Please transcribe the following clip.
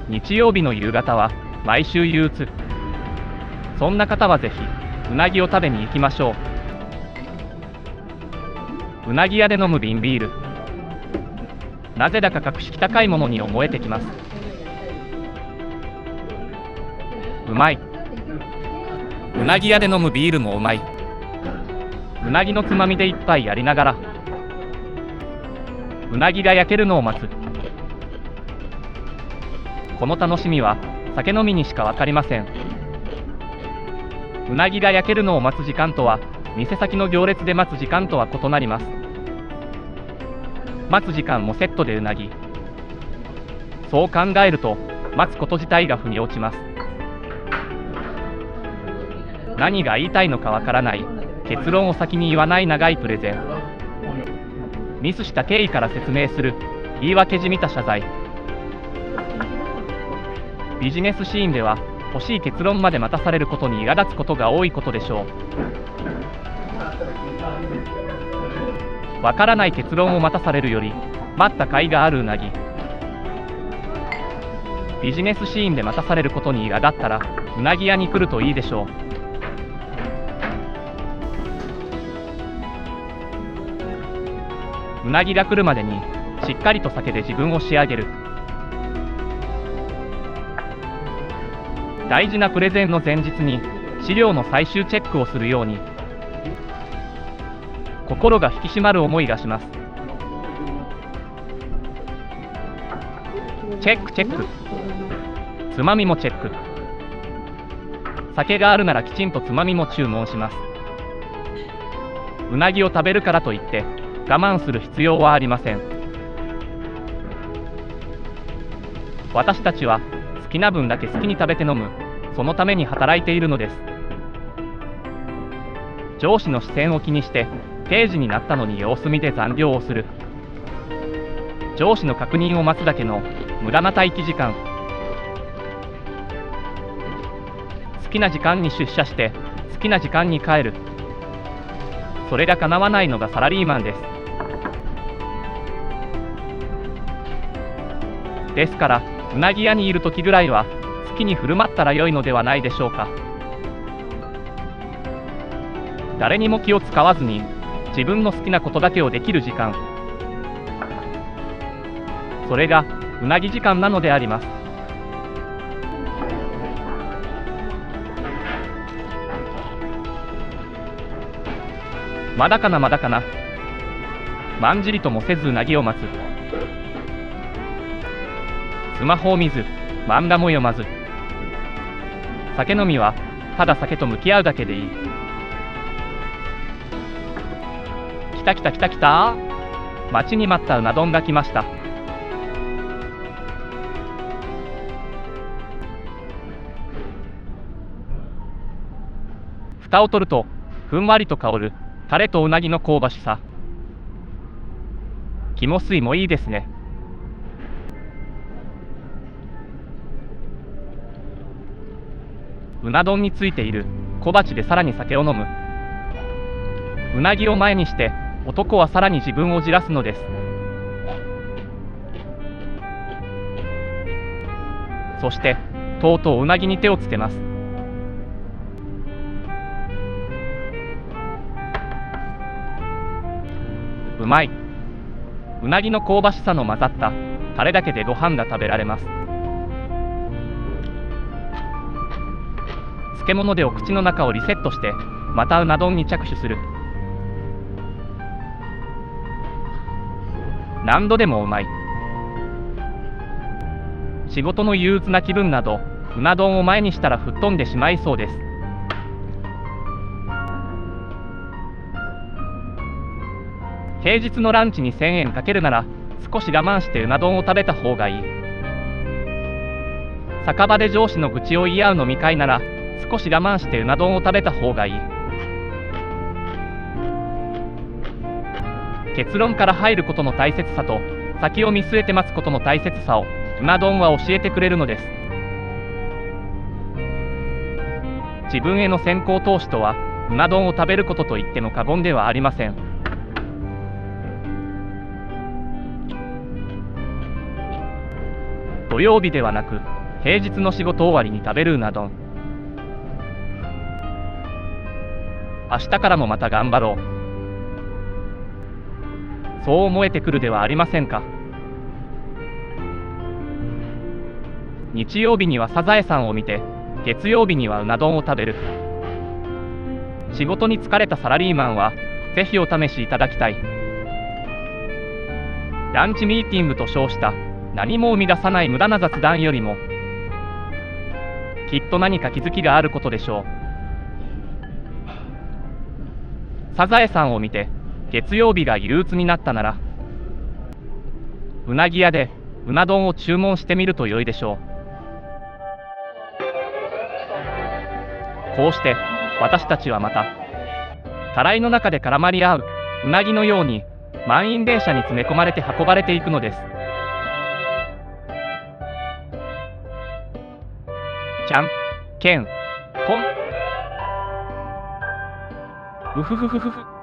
日曜日の夕方は毎週憂鬱。そんな方はぜひうなぎを食べに行きましょう。うなぎ屋で飲む瓶ビール、なぜだか格式高いものに思えてきます。うまい。うなぎ屋で飲むビールもうまい。うなぎのつまみで一杯やりながらうなぎが焼けるのを待つ。この楽しみは酒飲みにしか分かりません。うなぎが焼けるのを待つ時間とは店先の行列で待つ時間とは異なります。待つ時間もセットでうなぎ。そう考えると待つこと自体が腑に落ちます。何が言いたいのかわからない、結論を先に言わない長いプレゼン。ミスした経緯から説明する、言い訳じみた謝罪。ビジネスシーンでは欲しい結論まで待たされることに苛立つことが多いことでしょう。わからない結論を待たされるより待った甲斐があるうなぎ。ビジネスシーンで待たされることに苛立ったらうなぎ屋に来るといいでしょう。うなぎが来るまでにしっかりと酒で自分を仕上げる。大事なプレゼンの前日に資料の最終チェックをするように心が引き締まる思いがします。チェックチェック。つまみもチェック。酒があるならきちんとつまみも注文します。うなぎを食べるからといって我慢する必要はありません。私たちは好きな分だけ好きに食べて飲む、そのために働いているのです。上司の視線を気にして定時になったのに様子見で残業をする。上司の確認を待つだけの無駄な待機時間。好きな時間に出社して好きな時間に帰る。それが叶わないのがサラリーマンです。ですからうなぎ屋にいる時ぐらいは好きに振る舞ったら良いのではないでしょうか。誰にも気を使わずに自分の好きなことだけをできる時間、それがうなぎ時間なのであります。まだかなまだかな。まんじりともせずうなぎを待つ。スマホを見ず漫画も読まず、酒飲みはただ酒と向き合うだけでいい。来た来た来た来た。待ちに待ったうな丼が来ました。蓋を取るとふんわりと香るタレとうなぎの香ばしさ。肝水もいいですね。うな丼についている小鉢でさらに酒を飲む。うなぎを前にして男はさらに自分をじらすのです。そしてとうとううなぎに手をつけます。うまい。うなぎの香ばしさの混ざったタレだけでご飯が食べられます。漬物でお口の中をリセットしてまたうな丼に着手する。何度でもうまい。仕事の憂鬱な気分などうな丼を前にしたら吹っ飛んでしまいそうです。平日のランチに1000円かけるなら少し我慢してうな丼を食べた方がいい。酒場で上司の愚痴を言い合う飲み会なら少し我慢してうな丼を食べた方がいい。結論から入ることの大切さと先を見据えて待つことの大切さをうな丼は教えてくれるのです。自分への先行投資とはうな丼を食べることと言っても過言ではありません。土曜日ではなく平日の仕事終わりに食べるうな丼。明日からもまた頑張ろう。そう思えてくるではありませんか。日曜日にはサザエさんを見て、月曜日にはうな丼を食べる。仕事に疲れたサラリーマンはぜひお試しいただきたい。ランチミーティングと称した何も生み出さない無駄な雑談よりも、きっと何か気づきがあることでしょう。サザエさんを見て月曜日が憂鬱になったなら、うなぎ屋でうな丼を注文してみると良いでしょう。こうして私たちはまたたらいの中で絡まり合ううなぎのように満員電車に詰め込まれて運ばれていくのです。じゃんけんぽん。うふふふふふ。